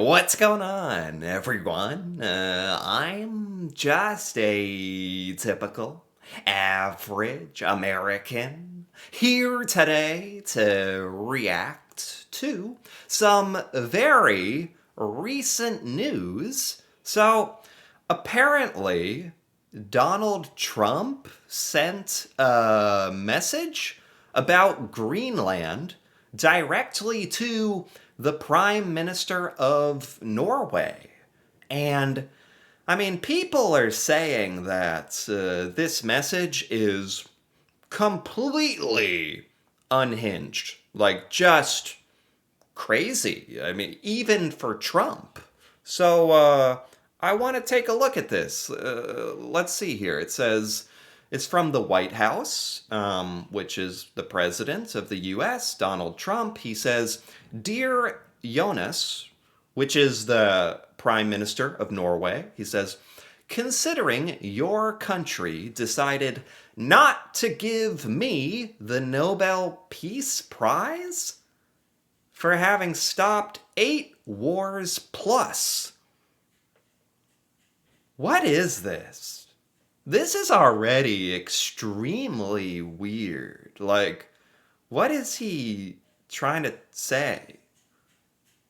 What's going on, everyone? I'm just a typical, average American here today to react to some very recent news. So, apparently, Donald Trump sent a message about Greenland directly to the Prime Minister of Norway. And I mean, people are saying that this message is completely unhinged, like just crazy. I mean, even for Trump. So I want to take a look at this. Let's see here. It says it's from the White House, which is the president of the U.S., Donald Trump. He says, "Dear Jonas," which is the prime minister of Norway. He says, "Considering your country decided not to give me the Nobel Peace Prize for having stopped 8 wars plus." What is this? This is already extremely weird. Like, what is he trying to say?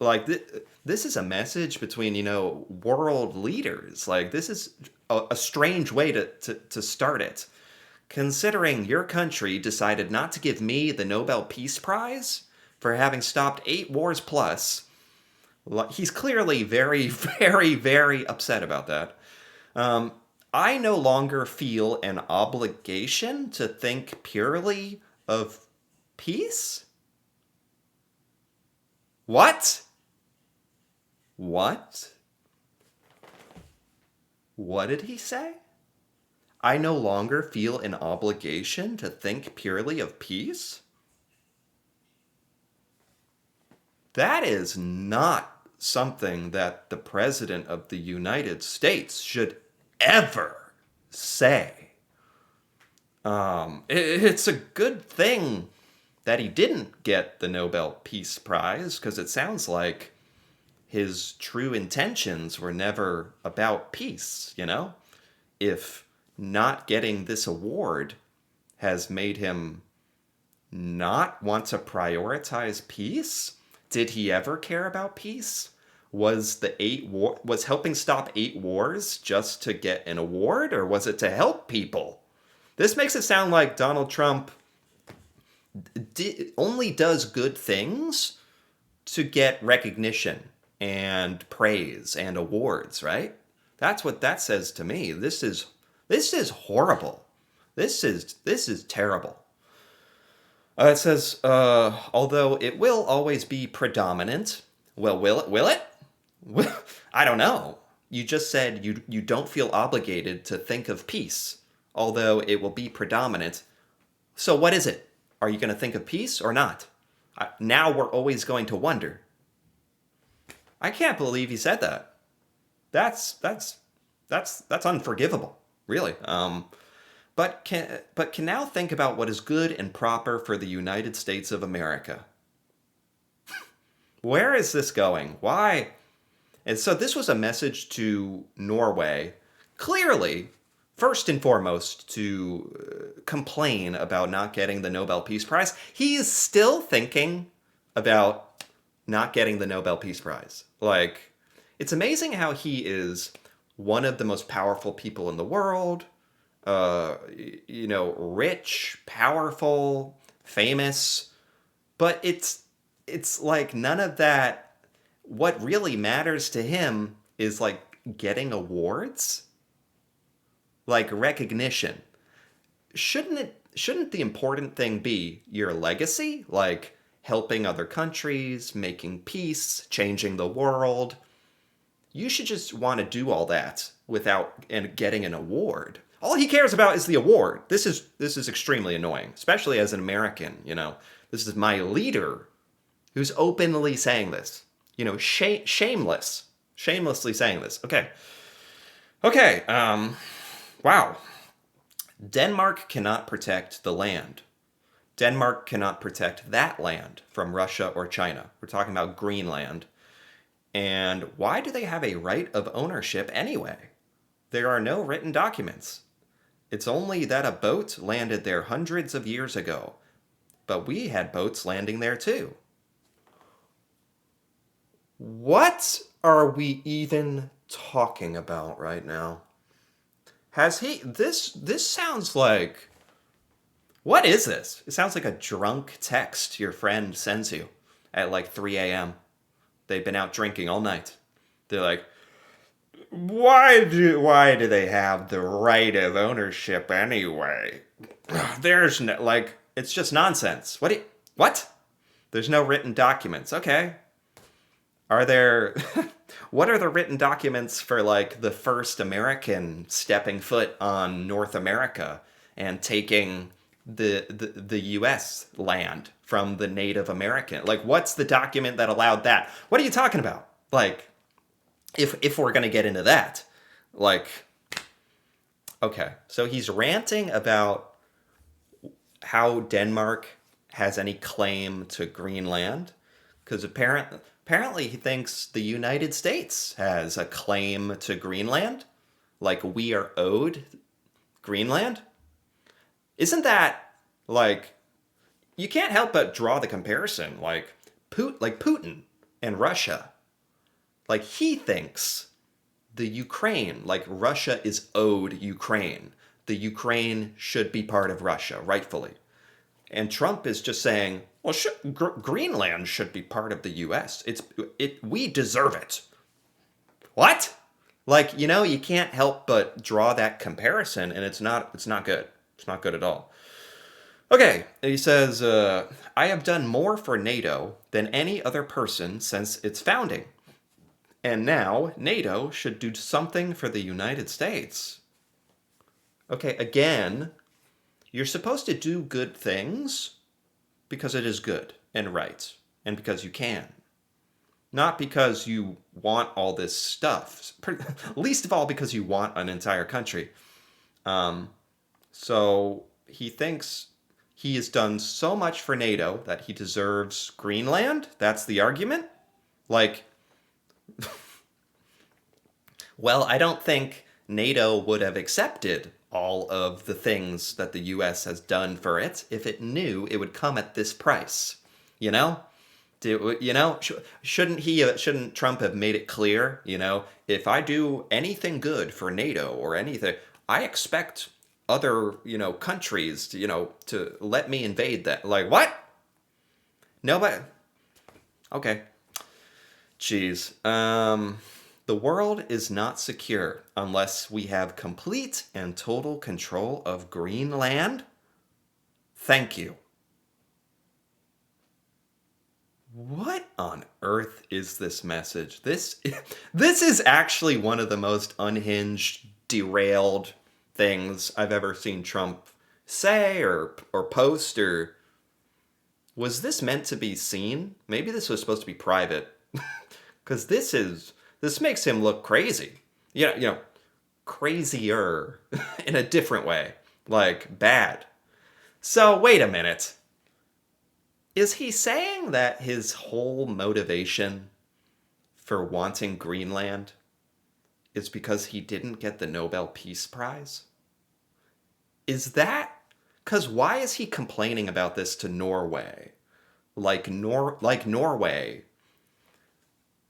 Like, this is a message between, world leaders. Like, this is a strange way to start it. Considering your country decided not to give me the Nobel Peace Prize for having stopped 8 wars plus, he's clearly very, very, very upset about that. I no longer feel an obligation to think purely of peace? What? What? What did he say? I no longer feel an obligation to think purely of peace? That is not something that the President of the United States should ever say. It's a good thing that he didn't get the Nobel Peace Prize, because it sounds like his true intentions were never about peace, If not getting this award has made him not want to prioritize peace? Did he ever care about peace? Was helping stop 8 wars just to get an award, or was it to help people? This makes it sound like Donald Trump only does good things to get recognition and praise and awards, right? That's what that says to me. This is horrible. This is terrible. It says, although it will always be predominant. Well, will it? Will it? I don't know. You just said you don't feel obligated to think of peace, although it will be predominant. So what is it? Are you going to think of peace or not? Now we're always going to wonder. I can't believe he said that. That's unforgivable, really. But can now think about what is good and proper for the United States of America. Where is this going? Why? And so this was a message to Norway, clearly, first and foremost, to complain about not getting the Nobel Peace Prize. He is still thinking about not getting the Nobel Peace Prize. Like, it's amazing how he is one of the most powerful people in the world, rich, powerful, famous, but it's like none of that. What really matters to him is like getting awards, like recognition. Shouldn't the important thing be your legacy, like helping other countries, making peace, changing the world? You should just want to do all that without getting an award. All he cares about is the award. This is extremely annoying, especially as an American. This is my leader who's openly saying this. Shamelessly saying this. Okay. Wow. Denmark cannot protect the land. Denmark cannot protect that land from Russia or China. We're talking about Greenland. And why do they have a right of ownership anyway? There are no written documents. It's only that a boat landed there hundreds of years ago, but we had boats landing there too. What are we even talking about right now? Has he this sounds like what is this? It sounds like a drunk text your friend sends you at like 3 a.m. They've been out drinking all night. They're like, why do they have the right of ownership anyway? There's no like it's just nonsense. What? There's no written documents. Okay. Are there what are the written documents for like the first American stepping foot on North America and taking the US land from the Native American? Like what's the document that allowed that? What are you talking about? Like if we're going to get into that. Like okay. So he's ranting about how Denmark has any claim to Greenland because apparently he thinks the United States has a claim to Greenland, like we are owed Greenland. Isn't that like you can't help but draw the comparison, like Putin and Russia. Like he thinks the Ukraine, like Russia is owed Ukraine. The Ukraine should be part of Russia, rightfully. And Trump is just saying, well, Greenland should be part of the U.S. We deserve it. What? Like, you can't help but draw that comparison, and it's not good. It's not good at all. Okay, he says, I have done more for NATO than any other person since its founding. And now NATO should do something for the United States. Okay, again, you're supposed to do good things because it is good and right, and because you can. Not because you want all this stuff. Least of all because you want an entire country. So he thinks he has done so much for NATO that he deserves Greenland? That's the argument? Like, well, I don't think NATO would have accepted all of the things that the U.S. has done for it if it knew it would come at this price. You know? Shouldn't Trump have made it clear, if I do anything good for NATO or anything, I expect other, countries to let me invade that. Like, what? Nobody. Okay. Jeez. The world is not secure unless we have complete and total control of Greenland. Thank you. What on earth is this message? This is actually one of the most unhinged, derailed things I've ever seen Trump say or post. Or was this meant to be seen? Maybe this was supposed to be private. Because this makes him look crazy. Crazier in a different way. Like, bad. So, wait a minute. Is he saying that his whole motivation for wanting Greenland is because he didn't get the Nobel Peace Prize? Is that... Because why is he complaining about this to Norway? Like Norway...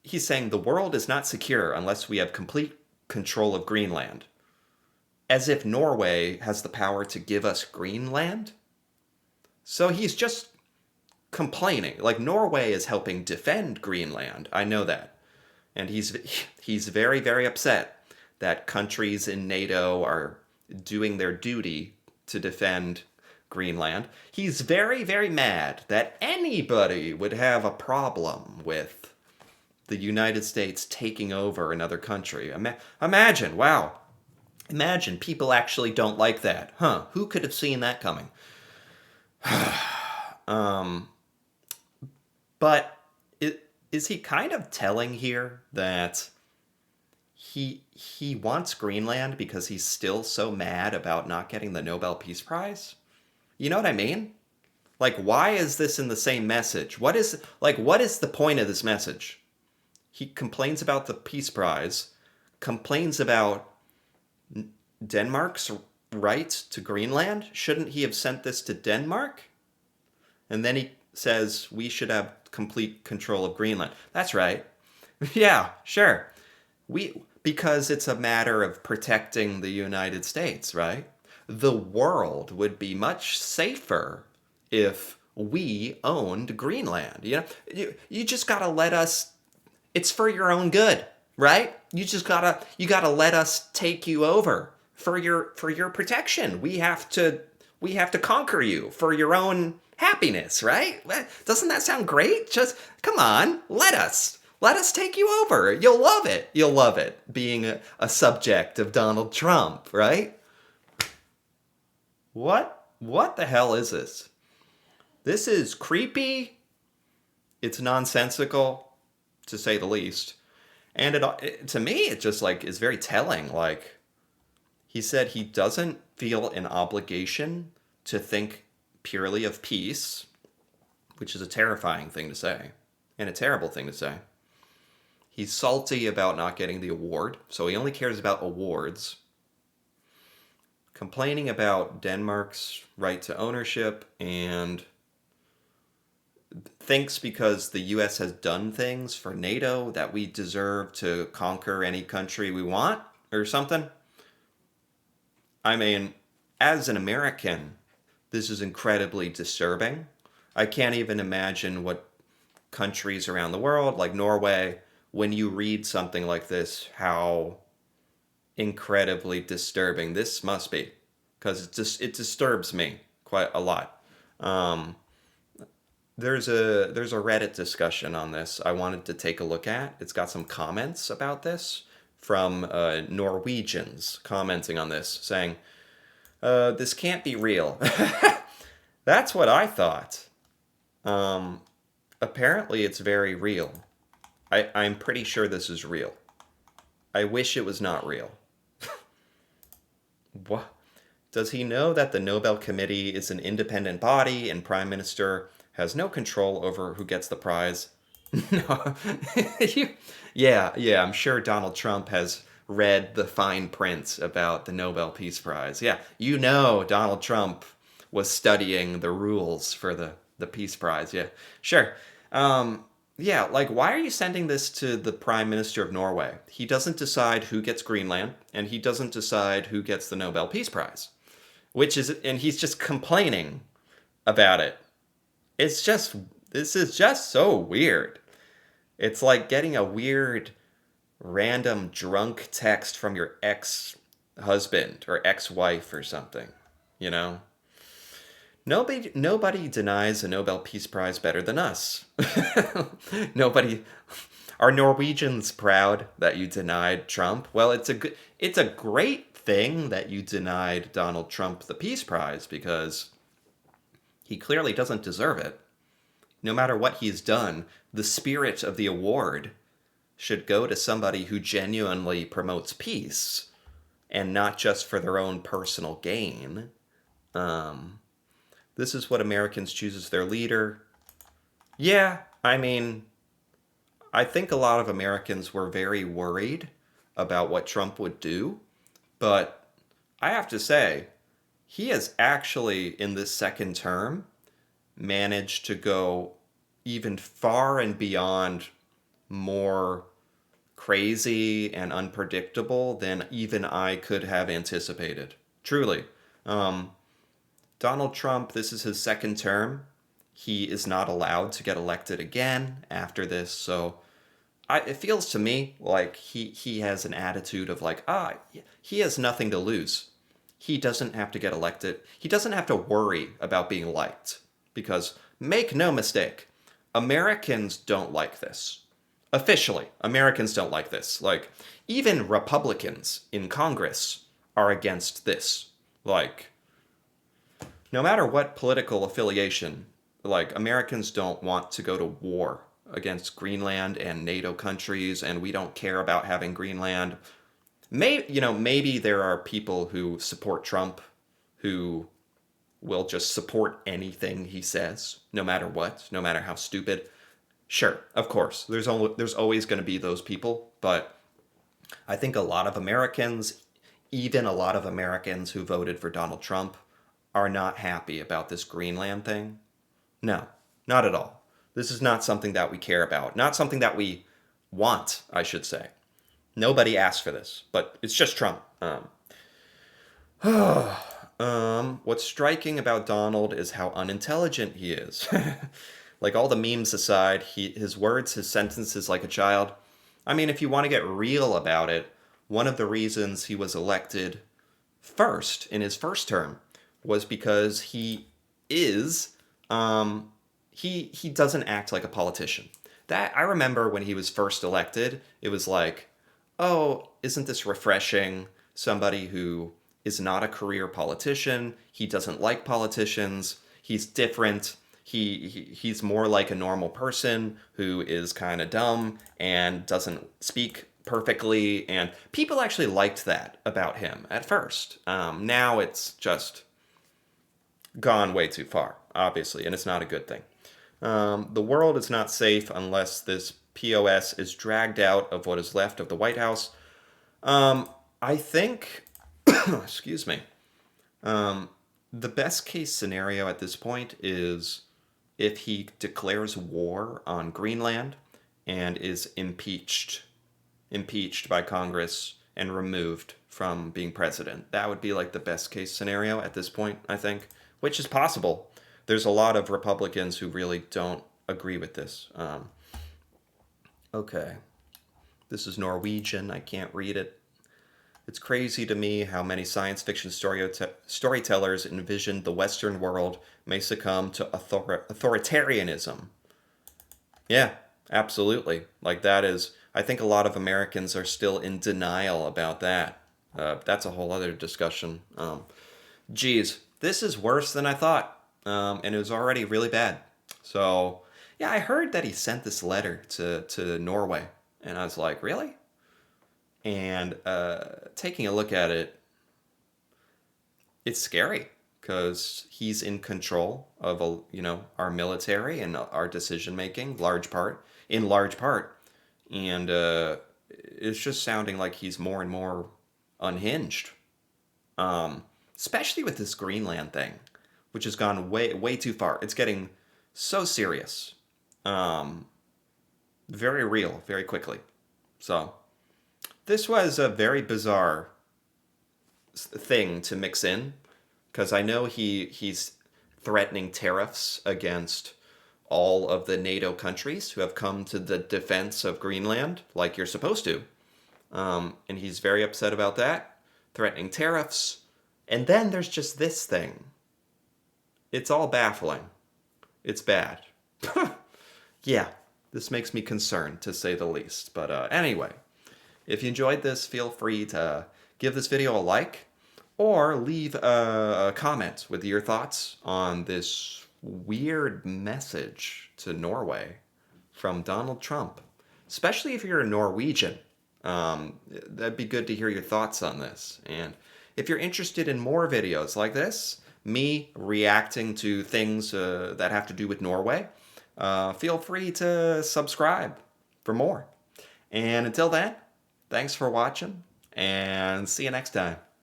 He's saying the world is not secure unless we have complete control of Greenland. As if Norway has the power to give us Greenland? So he's just complaining. Like, Norway is helping defend Greenland. I know that. And he's very, very upset that countries in NATO are doing their duty to defend Greenland. He's very, very mad that anybody would have a problem with the United States taking over another country. Imagine, wow. Imagine people actually don't like that. Huh, who could have seen that coming? But is he kind of telling here that he wants Greenland because he's still so mad about not getting the Nobel Peace Prize? You know what I mean? Like, why is this in the same message? What is the point of this message? He complains about the Peace Prize, complains about Denmark's right to Greenland. Shouldn't he have sent this to Denmark? And then he says we should have complete control of Greenland. That's right. Yeah, sure. Because it's a matter of protecting the United States, right? The world would be much safer if we owned Greenland. You just got to let us, it's for your own good, right? You got to let us take you over for your protection. We have to conquer you for your own happiness, right? Doesn't that sound great? Just come on, let us take you over. You'll love it. You'll love it being a subject of Donald Trump, right? What the hell is this? This is creepy. It's nonsensical, to say the least. And to me, it just like is very telling. Like he said, he doesn't feel an obligation to think purely of peace, which is a terrifying thing to say and a terrible thing to say. He's salty about not getting the award, so he only cares about awards. Complaining about Denmark's right to ownership and thinks because the US has done things for NATO that we deserve to conquer any country we want or something. I mean, as an American, this is incredibly disturbing. I can't even imagine what countries around the world, like Norway, when you read something like this, how incredibly disturbing this must be. Because it disturbs me quite a lot. There's a Reddit discussion on this I wanted to take a look at. It's got some comments about this from Norwegians commenting on this, saying, this can't be real. That's what I thought. Apparently it's very real. I'm pretty sure this is real. I wish it was not real. What? Does he know that the Nobel Committee is an independent body and Prime Minister has no control over who gets the prize? No. Yeah, I'm sure Donald Trump has read the fine print about the Nobel Peace Prize. Yeah, Donald Trump was studying the rules for the Peace Prize. Yeah, sure. Yeah, like, why are you sending this to the Prime Minister of Norway? He doesn't decide who gets Greenland, and he doesn't decide who gets the Nobel Peace Prize. And he's just complaining about it. This is just so weird. It's like getting a weird, random drunk text from your ex-husband or ex-wife or something, you know? Nobody denies a Nobel Peace Prize better than us. Nobody. Are Norwegians proud that you denied Trump? Well, it's a great thing that you denied Donald Trump the Peace Prize because he clearly doesn't deserve it. No matter what he's done, the spirit of the award should go to somebody who genuinely promotes peace and not just for their own personal gain. This is what Americans choose as their leader. Yeah, I mean, I think a lot of Americans were very worried about what Trump would do, but I have to say, he has actually, in this second term, managed to go even far and beyond more crazy and unpredictable than even I could have anticipated. Truly. Donald Trump, this is his second term. He is not allowed to get elected again after this, so it feels to me like he has an attitude of like, he has nothing to lose. He doesn't have to get elected. He doesn't have to worry about being liked. Because, make no mistake, Americans don't like this. Officially, Americans don't like this. Like, even Republicans in Congress are against this. Like, no matter what political affiliation, like, Americans don't want to go to war against Greenland and NATO countries, and we don't care about having Greenland. Maybe there are people who support Trump who will just support anything he says, no matter what, no matter how stupid. Sure, of course, there's always going to be those people, but I think a lot of Americans, even a lot of Americans who voted for Donald Trump, are not happy about this Greenland thing. No, not at all. This is not something that we care about. Not something that we want, I should say. Nobody asked for this, but it's just Trump. What's striking about Donald is how unintelligent he is. Like all the memes aside, his words, his sentences like a child. I mean, if you want to get real about it, one of the reasons he was elected first in his first term was because is he doesn't act like a politician. That I remember when he was first elected, it was like, "Oh, isn't this refreshing? Somebody who is not a career politician, he doesn't like politicians, he's different. He's more like a normal person who is kind of dumb and doesn't speak perfectly." And people actually liked that about him at first. Now it's just gone way too far, obviously, and it's not a good thing. The world is not safe unless this POS is dragged out of what is left of the White House. I think, excuse me, the best case scenario at this point is if he declares war on Greenland and is impeached by Congress and removed from being president. That would be like the best case scenario at this point, I think, which is possible. There's a lot of Republicans who really don't agree with this. Okay, this is Norwegian. I can't read it. It's crazy to me how many science fiction storytellers envisioned the Western world may succumb to authoritarianism. Yeah, absolutely. Like that is, I think a lot of Americans are still in denial about that. That's a whole other discussion. Geez, this is worse than I thought. And it was already really bad. So, yeah, I heard that he sent this letter to Norway. And I was like, really? And taking a look at it, it's scary because he's in control of our military and our decision making, large part, and it's just sounding like he's more and more unhinged. Especially with this Greenland thing, which has gone way too far. It's getting so serious, very real, very quickly. So this was a very bizarre thing to mix in because I know he's threatening tariffs against all of the NATO countries who have come to the defense of Greenland, like you're supposed to. And he's very upset about that, threatening tariffs. And then there's just this thing. It's all baffling. It's bad. Yeah, this makes me concerned, to say the least. But anyway, if you enjoyed this, feel free to give this video a like or leave a comment with your thoughts on this weird message to Norway from Donald Trump, especially if you're a Norwegian. That'd be good to hear your thoughts on this. And if you're interested in more videos like this, me reacting to things that have to do with Norway, feel free to subscribe for more. And until then, thanks for watching, and see you next time.